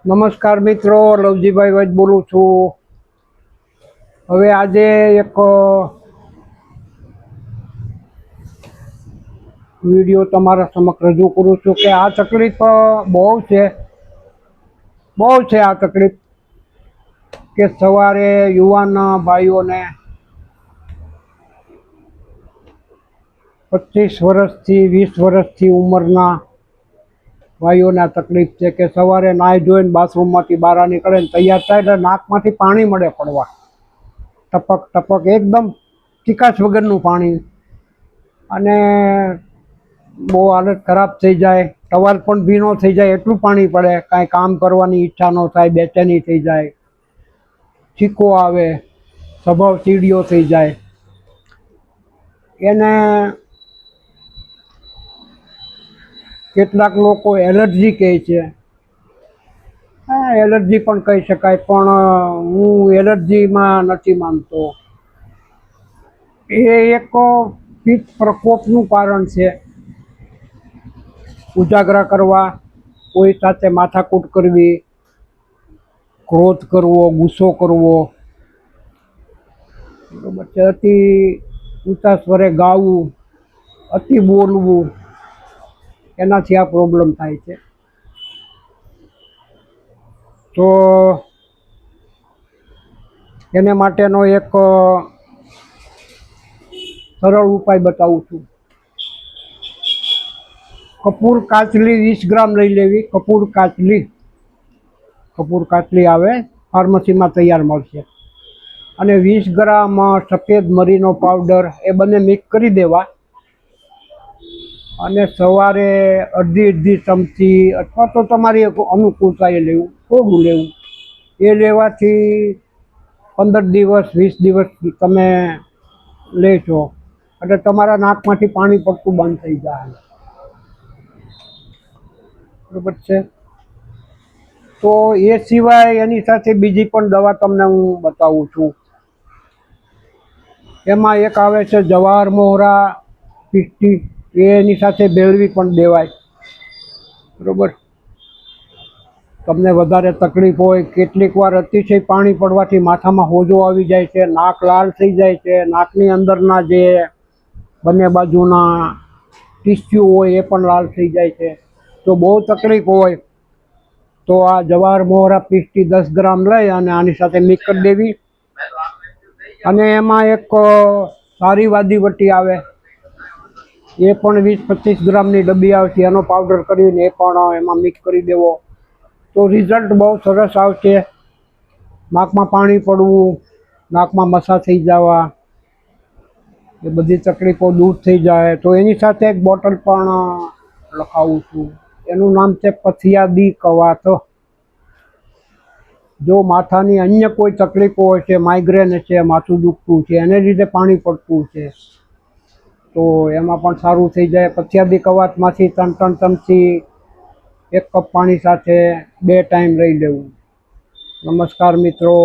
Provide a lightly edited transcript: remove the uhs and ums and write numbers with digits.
નમસ્કાર મિત્રો, લવજીભાઈ વૈદ બોલું છું। હવે આજે એક વિડીયો તમારા સમક્ષ રજૂ કરું છું કે આ તકલીફ બહુ છે આ તકલીફ કે સવારે યુવાન ભાઈઓને 25 વર્ષથી 20 વર્ષથી ઉંમરના ભાઈઓને આ તકલીફ છે કે સવારે નાહી ધોઈને બાથરૂમમાંથી બહાર નીકળે ને તૈયાર થાય એટલે નાકમાંથી પાણી મળે પડવા, ટપક ટપક એકદમ ચીકાશ વગરનું પાણી, અને બહુ હાલત ખરાબ થઈ જાય, ટવાલ પણ ભીનો થઈ જાય એટલું પાણી પડે, કાંઈ કામ કરવાની ઈચ્છા ન થાય, બેચેની થઈ જાય, છીકો આવે, સ્વભાવ ચીડિયો થઈ જાય। એને કેટલાક લોકો એલર્જી કહે છે, એલર્જી પણ કહી શકાય, પણ હું એલર્જીમાં નથી માનતો। એ એક પિત્ત પ્રકોપનું કારણ છે। ઉજાગરા કરવા, કોઈ સાથે માથાકૂટ કરવી, ક્રોધ કરવો, ગુસ્સો કરવો, બરાબર છે, અતિ ઊંચા સ્વરે ગાવું, અતિ બોલવું, એનાથી આ પ્રોબ્લેમ થાય છે। તો એને માટેનો એક સરળ ઉપાય બતાવું છું। કપૂર કાચલી 20 ગ્રામ લઈ લેવી। કપૂર કાચલી આવે, ફાર્મસીમાં તૈયાર મળશે, અને 20 ગ્રામ સફેદ મરીનો પાવડર, એ બંને મિક્સ કરી દેવા, અને સવારે અડધી ચમચી અથવા તો તમારી અનુકૂળતાએ લેવું, થોડું લેવું। એ લેવાથી 15 દિવસ 20 દિવસ તમે લેશો એટલે તમારા નાકમાંથી પાણી પડતું બંધ થઈ જાય, બરાબર છે। તો એ સિવાય એની સાથે બીજી પણ દવા તમને હું બતાવું છું। એમાં એક આવે છે જવાહર મોહરા પીસ્ટી, એની સાથે ભેળવી પણ દેવાય, બરાબર। તમને વધારે તકલીફ હોય, કેટલીક વાર અતિશય પાણી પડવાથી માથામાં હોજો આવી જાય છે, નાક લાલ થઈ જાય છે, નાકની અંદરના જે બંને બાજુના ટીસ્યુ હોય એ પણ લાલ થઈ જાય છે, તો બહુ તકલીફ હોય તો આ જવાહર મોહરા પીસ્ટી 10 ગ્રામ લઈ અને આની સાથે મિક્સ કરી દેવી, અને એમાં એક સારી વાદી વટી આવે, એ પણ 20-25 ગ્રામની ડબ્બી આવે છે, એનો પાવડર કરીને એ પણ એમાં મિક્સ કરી દેવો, તો રિઝલ્ટ બહુ સરસ આવશે। નાકમાં પાણી પડવું, નાકમાં મસા થઈ જવા, એ બધી તકલીફો દૂર થઈ જાય। તો એની સાથે એક બોટલ પણ લખાવું છું, એનું નામ છે પથિયાદી કવાથ। જો માથાની અન્ય કોઈ તકલીફો હોય છે, માઇગ્રેન છે, માથું દુખતું છે, એને લીધે પાણી પડતું છે, તો એમાં પણ સારું થઈ જાય। પથિયાદી કવાથમાંથી 3 ચમચી 1 કપ પાણી સાથે 2 ટાઈમ લઈ લેવું। નમસ્કાર મિત્રો।